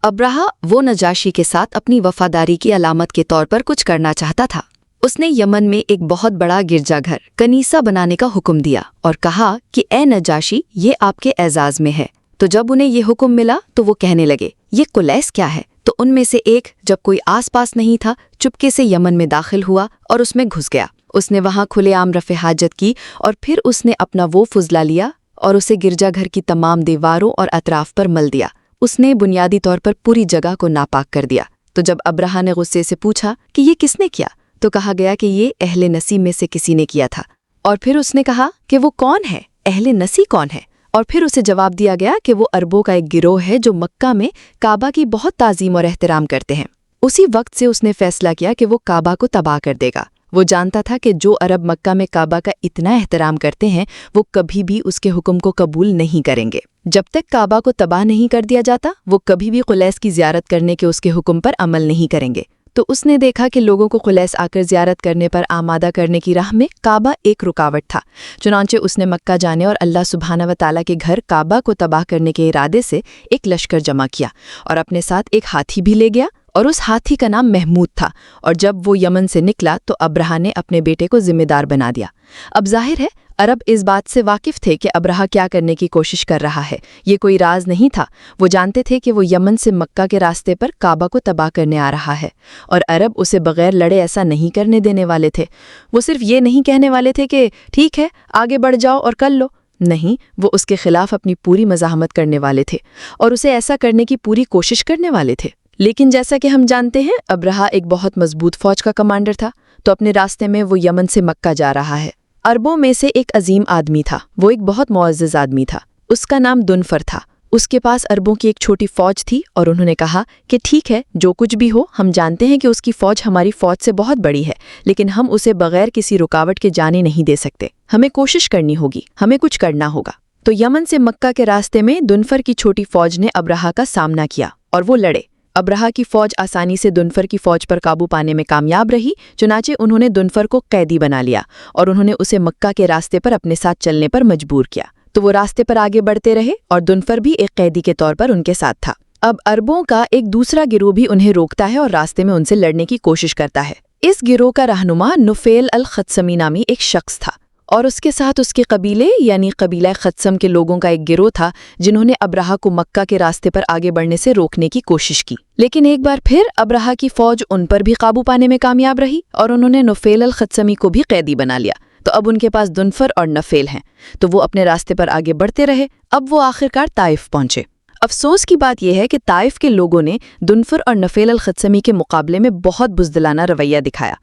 Abraha वो Najashi के साथ अपनी वफादारी की अलामत के तौर पर कुछ करना चाहता था। उसने यमन में एक बहुत बड़ा गिरजाघर कनीसा बनाने का हुक्म दिया और कहा कि ए नजाशी, ये आपके एजाज में है। तो जब उन्हें ये हुक्म मिला तो वो कहने लगे, ये कुलैस क्या है? तो उनमें से एक, जब कोई आसपास नहीं था, चुपके से यमन में दाखिल हुआ और उसमें घुस गया। उसने वहां खुलेआम रफ़े हाजत की और फिर उसने अपना वो फुजला लिया और उसे गिरजाघर की तमाम दीवारों और अतराफ पर मल दिया। उसने बुनियादी तौर पर पूरी जगह को नापाक कर दिया। तो जब अब्राहा ने गुस्से से पूछा कि ये किसने किया, तो कहा गया कि ये अहले नसी में से किसी ने किया था। और फिर उसने कहा कि वो कौन है, अहले नसी कौन है? और फिर उसे जवाब दिया गया कि वो अरबों का एक गिरोह है जो मक्का में काबा की बहुत ताज़ीम और एहतराम करते हैं। उसी वक्त से उसने फैसला किया कि वो काबा को तबाह कर देगा। वो जानता था कि जो अरब मक्का में काबा का इतना एहतराम करते हैं, वो कभी भी उसके हुक्म को कबूल नहीं करेंगे। जब तक काबा को तबाह नहीं कर दिया जाता, वो कभी भी कुलैस की ज़ियारत करने के उसके हुक्म पर अमल नहीं करेंगे। तो उसने देखा कि लोगों को कुलैस आकर ज़ियारत करने पर आमादा करने की राह में काबा एक रुकावट था। चुनांचे उसने मक्का जाने और अल्लाह सुब्हाना व ताला के घर काबा को तबाह करने के इरादे से एक लश्कर जमा किया और अपने साथ एक हाथी भी ले गया और उस हाथी का नाम महमूद था। और जब वो यमन से निकला तो अब्राहा ने अपने बेटे को जिम्मेदार बना दिया। अब जाहिर है अरब इस बात से वाकिफ थे कि अब्राहा क्या करने की कोशिश कर रहा है। ये कोई राज नहीं था। वो जानते थे कि वो यमन से मक्का के रास्ते पर काबा को तबाह करने आ रहा है और अरब उसे बगैर लड़े ऐसा नहीं करने देने वाले थे। वो सिर्फ ये नहीं कहने वाले थे कि ठीक है, आगे बढ़ जाओ और कर लो। नहीं, वो उसके खिलाफ अपनी पूरी मज़ाहमत करने वाले थे और उसे ऐसा करने की पूरी कोशिश करने वाले थे। लेकिन जैसा कि हम जानते हैं, अब्राहा एक बहुत मजबूत फौज का कमांडर था। तो अपने रास्ते में वो यमन से मक्का जा रहा है। अरबों में से एक अजीम आदमी था। वो एक बहुत मुअज़्ज़ज़ आदमी था। उसका नाम दुनफर था। उसके पास अरबों की एक छोटी फौज थी और उन्होंने कहा कि ठीक है, जो कुछ भी हो, हम जानते हैं कि उसकी फौज हमारी फौज से बहुत बड़ी है, लेकिन हम उसे बगैर किसी रुकावट के जाने नहीं दे सकते। हमें कोशिश करनी होगी, हमें कुछ करना होगा। तो यमन से मक्का के रास्ते में दुनफर की छोटी फौज ने अब्राहा का सामना किया और वो लड़े। अब्राहा की फौज आसानी से दुनफर की फौज पर काबू पाने में कामयाब रही। चुनाचे उन्होंने दुनफर को कैदी बना लिया और उन्होंने उसे मक्का के रास्ते पर अपने साथ चलने पर मजबूर किया। तो वो रास्ते पर आगे बढ़ते रहे और दुनफर भी एक कैदी के तौर पर उनके साथ था। अब अरबों का एक दूसरा गिरोह भी उन्हें रोकता है और रास्ते में उनसे लड़ने की कोशिश करता है। इस गिरोह का रहनुमा नुफेल अल खत्समी नामी एक शख्स था और उसके साथ उसके कबीले यानी कबीला खत्सम के लोगों का एक गिरोह था, जिन्होंने अब्राहा को मक्का के रास्ते पर आगे बढ़ने से रोकने की कोशिश की। लेकिन एक बार फिर अब्राहा की फौज उन पर भी काबू पाने में कामयाब रही और उन्होंने नुफेल अल खत्समी को भी कैदी बना लिया। तो अब उनके पास दुनफर और नफेल हैं। तो वो अपने रास्ते पर आगे बढ़ते रहे। अब वो आखिरकार ताइफ पहुंचे। अफसोस की बात यह है कि ताइफ के लोगों ने दुनफर और नफेल अल खत्समी के मुकाबले में बहुत बुज़दिलाना रवैया दिखाया।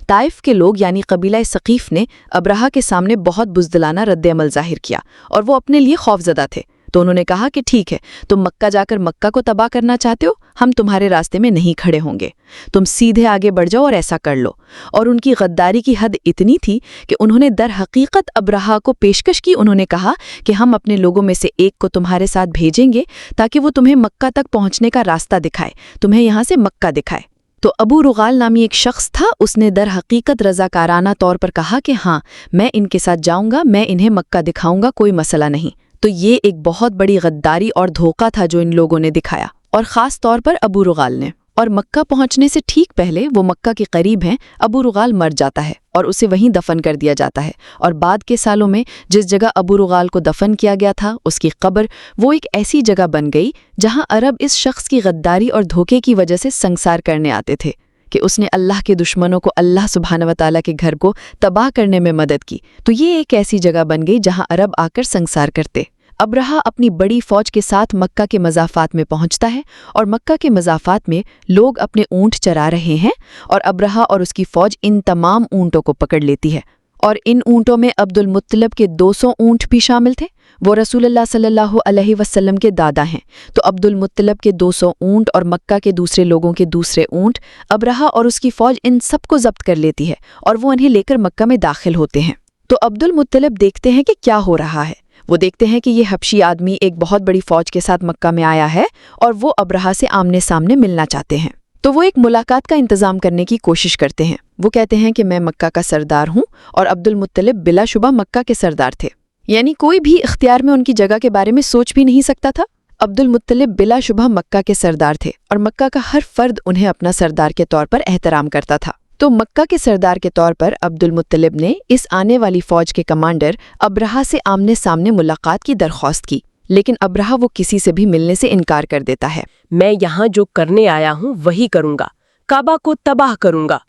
ताइफ के लोग यानी कबीला सकीफ ने अब्राहा के सामने बहुत बुज़दिलाना रद्द-ए-अमल ज़ाहिर किया और वो अपने लिए खौफज़दा थे। तो उन्होंने कहा कि ठीक है, तुम मक्का जाकर मक्का को तबाह करना चाहते हो, हम तुम्हारे रास्ते में नहीं खड़े होंगे। तुम सीधे आगे बढ़ जाओ और ऐसा कर लो। और उनकी गद्दारी की हद इतनी थी कि उन्होंने दर हकीकत अब्राहा को पेशकश की। उन्होंने कहा कि हम अपने लोगों में से एक को तुम्हारे साथ भेजेंगे ताकि वो तुम्हें मक्का तक पहुंचने का रास्ता दिखाए, तुम्हें यहाँ से मक्का दिखाए। तो अबू रुगाल नामी एक शख्स था। उसने दर हकीकत रज़ाकाराना तौर पर कहा कि हाँ, मैं इनके साथ जाऊँगा, मैं इन्हें मक्का दिखाऊँगा, कोई मसला नहीं। तो ये एक बहुत बड़ी गद्दारी और धोखा था जो इन लोगों ने दिखाया, और ख़ास तौर पर अबू रुगाल ने। और मक्का पहुंचने से ठीक पहले, वो मक्का के करीब हैं, अबू रुगाल मर जाता है और उसे वहीं दफन कर दिया जाता है। और बाद के सालों में जिस जगह अबू रुगाल को दफन किया गया था, उसकी कब्र वो एक ऐसी जगह बन गई जहां अरब इस शख्स की गद्दारी और धोखे की वजह से संसार करने आते थे कि उसने अल्लाह के दुश्मनों को अल्लाह सुब्हाना व ताला के घर को तबाह करने में मदद की। तो ये एक ऐसी जगह बन गई जहां अरब आकर संसार करते। अब्राहा अपनी बड़ी फौज के साथ मक्का के मज़ाफ़ात में पहुंचता है और मक्का के मज़ाफ़ात में लोग अपने ऊँट चरा रहे हैं और अब्राहा और उसकी फौज इन तमाम ऊँटों को पकड़ लेती है। और इन ऊँटों में अब्दुल मुत्तलब के 200 ऊँट भी शामिल थे। वो रसूलुल्लाह सल्लल्लाहु अलैहि वसल्लम के दादा हैं। तो अब्दुल मुत्तलब के 200 ऊँट और मक्का के दूसरे लोगों के दूसरे ऊँट, अब्राहा और उसकी फौज इन सबको जब्त कर लेती है और वो इन्हें लेकर मक्का में दाखिल होते हैं। तो अब्दुल मुत्तलब देखते हैं कि क्या हो रहा है। वो देखते हैं कि ये हबशी आदमी एक बहुत बड़ी फौज के साथ मक्का में आया है और वो अब्राहा से आमने सामने मिलना चाहते हैं। तो वो एक मुलाकात का इंतज़ाम करने की कोशिश करते हैं। वो कहते हैं कि मैं मक्का का सरदार हूँ और अब्दुल मुत्तलिब बिलाशुबा मक्का के सरदार थे, यानी कोई भी इख्तियार में उनकी जगह के बारे में सोच भी नहीं सकता था। عبد المطلب بلا شبہ مکہ کے سردار تھے اور مکہ کا ہر فرد انہیں اپنا سردار کے طور پر احترام کرتا تھا۔ تو مکہ کے سردار کے طور پر عبد المطلب نے اس آنے والی فوج کے کمانڈر ابرہہ سے آمنے سامنے ملاقات کی درخواست کی، لیکن ابرہہ وہ کسی سے بھی ملنے سے انکار کر دیتا ہے۔ میں یہاں جو کرنے آیا ہوں وہی کروں گا، کعبہ کو تباہ کروں گا۔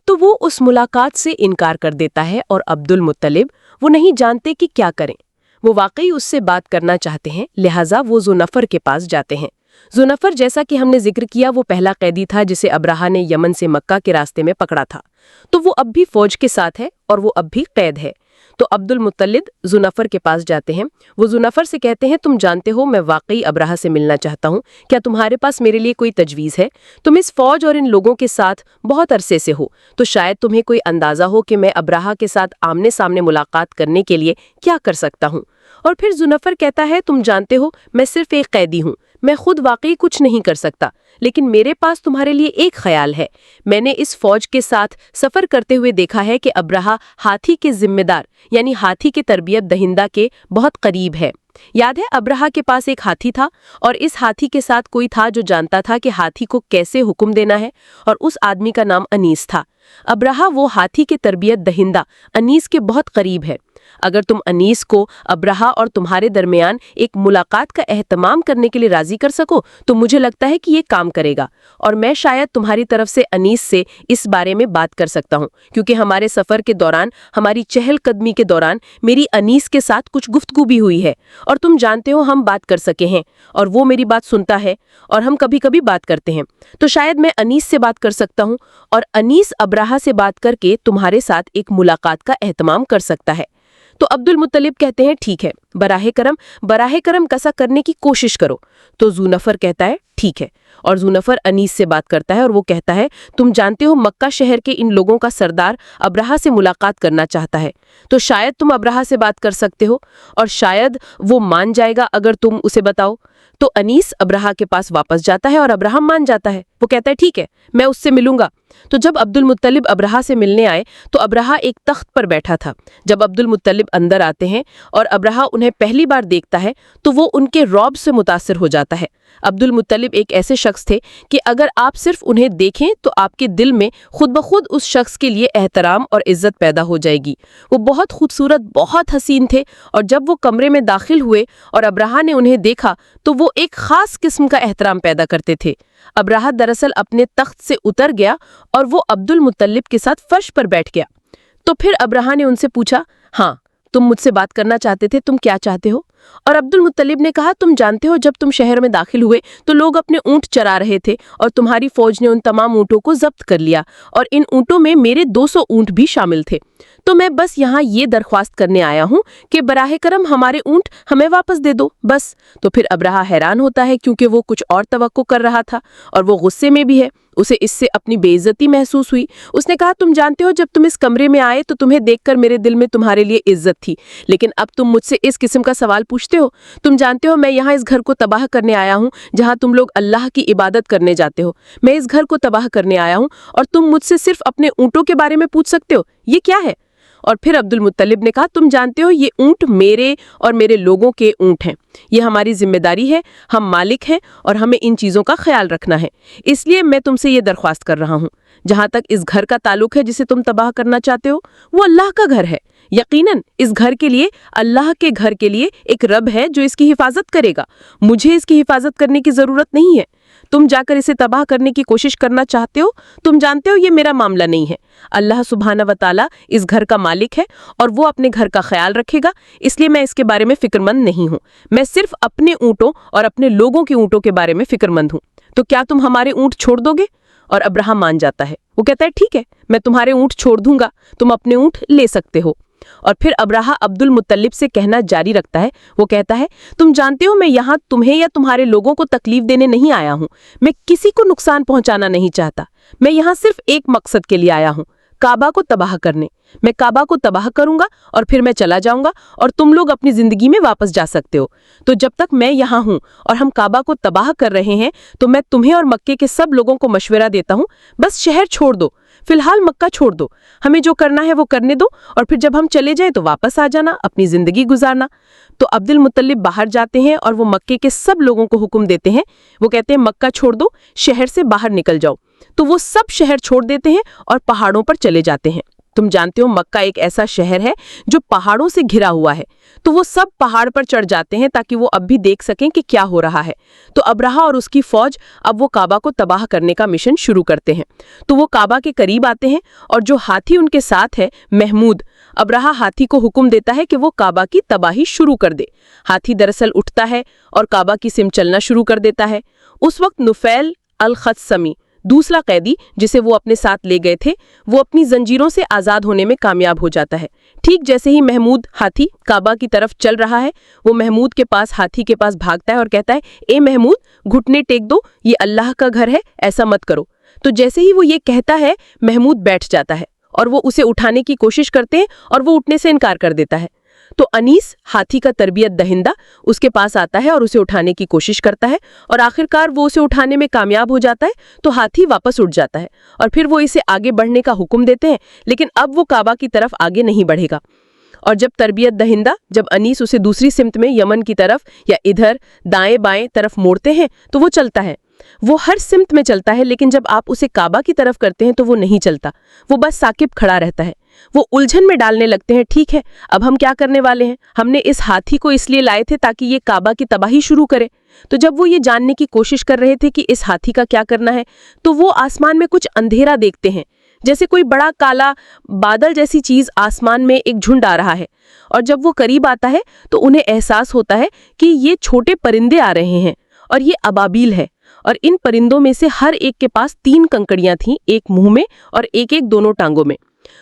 تو وہ اس ملاقات سے انکار کر دیتا ہے اور عبد المطلب وہ نہیں جانتے کہ کیا کریں۔ وہ واقعی اس سے بات کرنا چاہتے ہیں، لہٰذا وہ ذونفر کے پاس جاتے ہیں۔ ذونفر، جیسا کہ ہم نے ذکر کیا، وہ پہلا قیدی تھا جسے ابرہہ نے یمن سے مکہ کے راستے میں پکڑا تھا، تو وہ اب بھی فوج کے ساتھ ہے اور وہ اب بھی قید ہے۔ تو عبد المطلب ذونفر کے پاس جاتے ہیں۔ وہ ذونفر سے کہتے ہیں، تم جانتے ہو میں واقعی ابرہہ سے ملنا چاہتا ہوں، کیا تمہارے پاس میرے لیے کوئی تجویز ہے؟ تم اس فوج اور ان لوگوں کے ساتھ بہت عرصے سے ہو، تو شاید تمہیں کوئی اندازہ ہو کہ میں ابرہہ کے ساتھ آمنے سامنے ملاقات کرنے کے لیے کیا کر سکتا ہوں۔ اور پھر ذونفر کہتا ہے، تم جانتے ہو میں صرف ایک قیدی ہوں، میں خود واقعی کچھ نہیں کر سکتا، لیکن میرے پاس تمہارے لیے ایک خیال ہے۔ میں نے اس فوج کے ساتھ سفر کرتے ہوئے دیکھا ہے کہ ابرہہ ہاتھی کے ذمہ دار یعنی ہاتھی کے تربیت دہندہ کے بہت قریب ہے۔ یاد ہے ابرہہ کے پاس ایک ہاتھی تھا اور اس ہاتھی کے ساتھ کوئی تھا جو جانتا تھا کہ ہاتھی کو کیسے حکم دینا ہے، اور اس آدمی کا نام انیس تھا۔ ابرہہ وہ ہاتھی کے تربیت دہندہ انیس کے بہت قریب ہے۔ اگر تم انیس کو ابرہہ اور تمہارے درمیان ایک ملاقات کا اہتمام کرنے کے لیے راضی کر سکو تو مجھے لگتا ہے کہ یہ کام کرے گا، اور میں شاید تمہاری طرف سے انیس سے اس بارے میں بات کر سکتا ہوں، کیونکہ ہمارے سفر کے دوران، ہماری چہل قدمی کے دوران میری انیس کے ساتھ کچھ گفتگو بھی ہوئی ہے، اور تم جانتے ہو ہم بات کر سکے ہیں، اور وہ میری بات سنتا ہے، اور ہم کبھی کبھی بات کرتے ہیں، تو شاید میں انیس سے بات کر سکتا ہوں، اور انیس ابرہہ سے بات کر کے تمہارے ساتھ ایک ملاقات کا اہتمام کر سکتا ہے۔ تو عبد المطلب کہتے ہیں، ٹھیک ہے، براہ کرم کسا کرنے کی کوشش کرو۔ تو ذونفر کہتا ہے، ٹھیک ہے، اور ذونفر انیس سے بات کرتا ہے اور وہ کہتا ہے، تم جانتے ہو مکہ شہر کے ان لوگوں کا سردار ابرہہ سے ملاقات کرنا چاہتا ہے، تو شاید تم ابرہہ سے بات کر سکتے ہو، اور شاید وہ مان جائے گا اگر تم اسے بتاؤ۔ تو انیس ابرہہ کے پاس واپس جاتا ہے اور ابرہہ مان جاتا ہے۔ وہ کہتا ہے، ٹھیک ہے، میں اس سے ملوں گا۔ تو جب عبد المطلب ابرہہ سے ملنے آئے تو ابرہہ ایک تخت پر بیٹھا تھا۔ جب عبد المطلب اندر آتے ہیں اور ابرہہ انہیں پہلی بار دیکھتا ہے تو وہ ان کے رعب سے متاثر ہو جاتا ہے۔ عبد المطلب ایک ایسے شخص تھے کہ اگر آپ صرف انہیں دیکھیں تو آپ کے دل میں خود بخود اس شخص کے لیے احترام اور عزت پیدا ہو جائے گی۔ وہ بہت خوبصورت، بہت حسین تھے، اور جب وہ کمرے میں داخل ہوئے اور ابرہہ نے انہیں دیکھا تو وہ ایک خاص قسم کا احترام پیدا کرتے تھے۔ ابرہہ دراصل اپنے تخت سے اتر گیا اور وہ عبد المطلب کے ساتھ فرش پر بیٹھ گیا۔ تو پھر ابرہہ نے ان سے پوچھا، ہاں تم مجھ سے بات کرنا چاہتے تھے، تم کیا چاہتے ہو؟ اور عبد المطلب نے کہا، تم جانتے ہو جب تم شہر میں داخل ہوئے تو لوگ اپنے اونٹ چرا رہے تھے اور تمہاری فوج نے ان تمام اونٹوں کو ضبط کر لیا، اور ان اونٹوں میں میرے 200 اونٹ بھی شامل تھے۔ تو میں بس یہاں یہ درخواست کرنے آیا ہوں کہ براہ کرم ہمارے اونٹ ہمیں واپس دے دو، بس۔ تو پھر ابرہہ حیران ہوتا ہے کیونکہ وہ کچھ اور توقع کر رہا تھا، اور وہ غصے میں بھی ہے، اسے اس سے اپنی بے عزتی محسوس ہوئی۔ اس نے کہا، تم جانتے ہو جب تم اس کمرے میں آئے تو تمہیں دیکھ کر میرے دل میں تمہارے لیے عزت تھی، لیکن اب تم مجھ سے اس قسم کا سوال پوچھتے ہو؟ تم جانتے ہو میں یہاں اس گھر کو تباہ کرنے آیا ہوں جہاں تم لوگ اللہ کی عبادت کرنے جاتے ہو، میں اس گھر کو تباہ کرنے آیا ہوں، اور تم مجھ سے صرف اپنے اونٹوں کے بارے میں پوچھ سکتے ہو؟ یہ کیا ہے؟ اور پھر عبد المطلب نے کہا، تم جانتے ہو یہ اونٹ میرے اور میرے لوگوں کے اونٹ ہیں، یہ ہماری ذمہ داری ہے، ہم مالک ہیں اور ہمیں ان چیزوں کا خیال رکھنا ہے، اس لیے میں تم سے یہ درخواست کر رہا ہوں۔ جہاں تک اس گھر کا تعلق ہے جسے تم تباہ کرنا چاہتے ہو، وہ اللہ کا گھر ہے، یقیناً اس گھر کے لیے، اللہ کے گھر کے لیے ایک رب ہے جو اس کی حفاظت کرے گا، مجھے اس کی حفاظت کرنے کی ضرورت نہیں ہے۔ تم جا کر اسے تباہ کرنے کی کوشش کرنا چاہتے ہو، تم جانتے ہو یہ میرا معاملہ نہیں ہے، اللہ سبحانہ و تعالیٰ اس گھر کا مالک ہے اور وہ اپنے گھر کا خیال رکھے گا، اس لیے میں اس کے بارے میں فکر مند نہیں ہوں، میں صرف اپنے اونٹوں اور اپنے لوگوں کے اونٹوں کے بارے میں فکر مند ہوں۔ تو کیا تم ہمارے اونٹ چھوڑ دو گے؟ اور ابرہہ مان جاتا ہے، وہ کہتا ہے، ٹھیک ہے، میں تمہارے اونٹ چھوڑ دوں گا، تم اپنے اونٹ لے سکتے ہو۔ اور پھر ابرہہ عبد المطلب سے کہنا جاری رکھتا ہے، وہ کہتا ہے، تم جانتے ہو میں یہاں تمہیں یا تمہارے لوگوں کو تکلیف دینے نہیں آیا ہوں، میں کسی کو نقصان پہنچانا نہیں چاہتا، میں یہاں صرف ایک مقصد کے لیے آیا ہوں، کعبہ کو تباہ کرنے۔ मैं काबा को तबाह करूंगा और फिर मैं चला जाऊंगा और तुम लोग अपनी जिंदगी में वापस जा सकते हो। तो जब तक मैं यहाँ हूँ और हम काबा को तबाह कर रहे हैं तो मैं तुम्हें और मक्के के सब लोगों को मशवरा देता हूँ, बस शहर छोड़ दो, फिलहाल मक्का छोड़ दो, हमें जो करना है वो करने दो और फिर जब हम चले जाएं तो वापस आ जाना, अपनी जिंदगी गुजारना। तो अब्दुल मुत्तलिब बाहर जाते हैं और वो मक्के के सब लोगों को हुक्म देते हैं। वो कहते हैं मक्का छोड़ दो, शहर से बाहर निकल जाओ। तो वो सब शहर छोड़ देते हैं और पहाड़ों पर चले जाते हैं। तुम जानते हो मक्का एक ऐसा शहर है जो पहाड़ों से घिरा हुआ है। तो वो सब पहाड़ पर चढ़ जाते हैं ताकि वो अब भी देख सकें कि क्या हो रहा है। तो अब्राहा और उसकी फौज अब वो काबा को तबाह करने का मिशन शुरू करते हैं। तो वो काबा के करीब आते हैं और जो हाथी उनके साथ है महमूद, अब्राहा हाथी को हुक्म देता है कि वो काबा की तबाही शुरू कर दे। हाथी दरअसल उठता है और काबा की सिम चलना शुरू कर देता है। उस वक्त नुफैल अल-खत्समी, दूसरा कैदी जिसे वो अपने साथ ले गए थे, वो अपनी जंजीरों से आज़ाद होने में कामयाब हो जाता है। ठीक जैसे ही महमूद हाथी काबा की तरफ चल रहा है, वो महमूद के पास हाथी के पास भागता है और कहता है, ए महमूद, घुटने टेक दो, ये अल्लाह का घर है, ऐसा मत करो। तो जैसे ही वो ये कहता है, महमूद बैठ जाता है और वो उसे उठाने की कोशिश करते हैं और वो उठने से इनकार कर देता है। तो अनीस, हाथी का तरबियत दहिंदा, उसके पास आता है और उसे उठाने की कोशिश करता है और आखिरकार वो उसे उठाने में कामयाब हो जाता है। तो हाथी वापस उठ जाता है और फिर वो इसे आगे बढ़ने का हुक्म देते हैं, लेकिन अब वो काबा की तरफ आगे नहीं बढ़ेगा। और जब तरबियत दहिंदा, जब अनीस उसे दूसरी सिमत में यमन की तरफ या इधर दाएं बाएं तरफ मोड़ते हैं तो वो चलता है। वो हर सिमत में चलता है, लेकिन जब आप उसे काबा की तरफ करते हैं तो वो नहीं चलता, वो बस साकिब खड़ा रहता है। वो उलझन में डालने लगते हैं, ठीक है अब हम क्या करने वाले हैं, हमने इस हाथी को इसलिए लाए थे ताकि ये काबा की तबाही शुरू करे। तो जब वो ये जानने की कोशिश कर रहे थे कि इस हाथी का क्या करना है, तो वो आसमान में कुछ अंधेरा देखते हैं, जैसे कोई बड़ा काला बादल जैसी चीज आसमान में एक झुंड आ रहा है। और जब वो करीब आता है तो उन्हें एहसास होता है कि ये छोटे परिंदे आ रहे हैं और ये अबाबील है। और इन परिंदों में से हर एक के पास 3 कंकड़ियां थीं, एक मुंह में और एक एक दोनों टांगों में।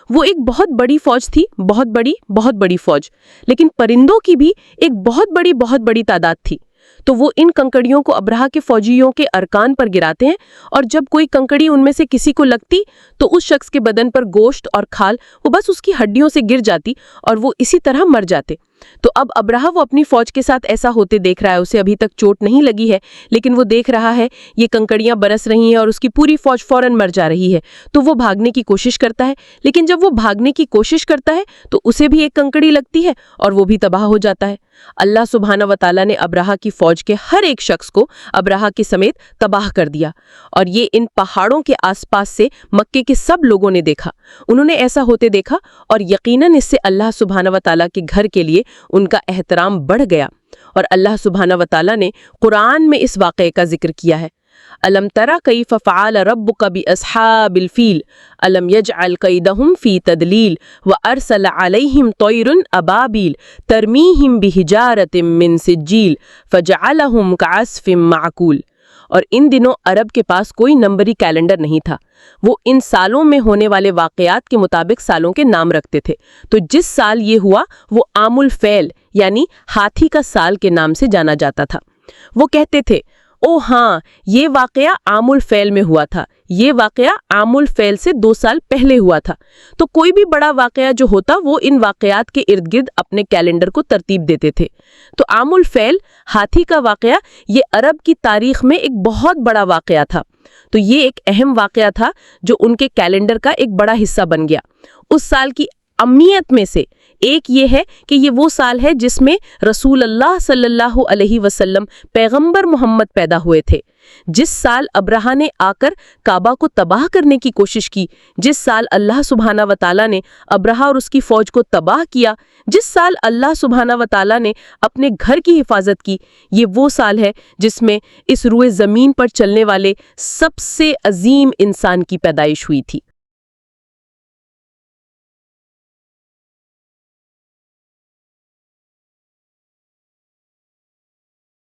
वो एक बहुत बड़ी फौज थी, बहुत बड़ी फौज, लेकिन परिंदों की भी एक बहुत बड़ी तादाद थी। तो वो इन कंकड़ियों को अब्राहा के फौजियों के अरकान पर गिराते हैं और जब कोई कंकड़ी उनमें से किसी को लगती तो उस शख्स के बदन पर गोश्त और खाल वो बस उसकी हड्डियों से गिर जाती और वो इसी तरह मर जाते। तो अब अब्राहा वो अपनी फौज के साथ ऐसा होते देख रहा है, उसे अभी तक चोट नहीं लगी है, लेकिन वो देख रहा है ये कंकड़ियां बरस रही हैं और उसकी पूरी फौज फौरन मर जा रही है। तो वो भागने की कोशिश करता है, लेकिन जब वो भागने की कोशिश करता है तो उसे भी एक कंकड़ी लगती है और वो भी तबाह हो जाता है। अल्लाह सुब्हाना व तआला ने अब्राहा की फौज के हर एक शख्स को अब्राहा के समेत तबाह कर दिया और ये इन पहाड़ों के आसपास से मक्के के सब लोगों ने देखा। उन्होंने ऐसा होते देखा और यकीनन इससे अल्लाह सुब्हाना व तआला के घर के लिए उनका एहतराम बढ़ गया। और अल्लाह सुब्हाना व तआला ने कुरान में इस वाक़े का जिक्र किया है, अलम तरा कैफ़ फ़अल रब्बुक बिअस्हाबिल फ़ील अलम यजअल कैदहुम फ़ी तदलील व अरसल अलैहिम तयरन अबाबील तरमीहिम बिहिजारतिम मिन सिज्जील फजअलहुम कअस्फ़िम माअकूल। और इन दिनों अरब के पास कोई नंबरी कैलेंडर नहीं था। वो इन सालों में होने वाले वाक़यात के मुताबिक सालों के नाम रखते थे। तो जिस साल ये हुआ वो आमुल फ़ैल यानी हाथी का साल के नाम से जाना जाता था। वो कहते थे, ओ हाँ, ये वाक़या आमुल फ़ैल में हुआ था, ये वाक़या आमुल फ़ैल से 2 साल पहले हुआ था। तो कोई भी बड़ा वाक़या जो होता वो इन वाक़यात के इर्द गिर्द अपने कैलेंडर को तरतीब देते थे। तो आमुल फ़ैल हाथी का वाक़या ये अरब की तारीख़ में एक बहुत बड़ा वाक़या था। तो ये एक अहम वाक़या था जो उनके कैलेंडर का एक बड़ा हिस्सा बन गया। उस साल की अहमियत में से एक ये है कि ये वो साल है जिसमें रसूल अल्लाह सल्लल्लाहु अलैहि वसल्लम पैगंबर मोहम्मद पैदा हुए थे। जिस साल अब्राहा ने आकर काबा को तबाह करने की कोशिश की, जिस साल अल्लाह सुब्हाना व तआला ने अब्राहा और उसकी फौज को तबाह किया, जिस साल अल्लाह सुब्हाना व तआला ने अपने घर की हिफाजत की, ये वो साल है जिसमें इस रुए ज़मीन पर चलने वाले सबसे अजीम इंसान की पैदाइश हुई थी।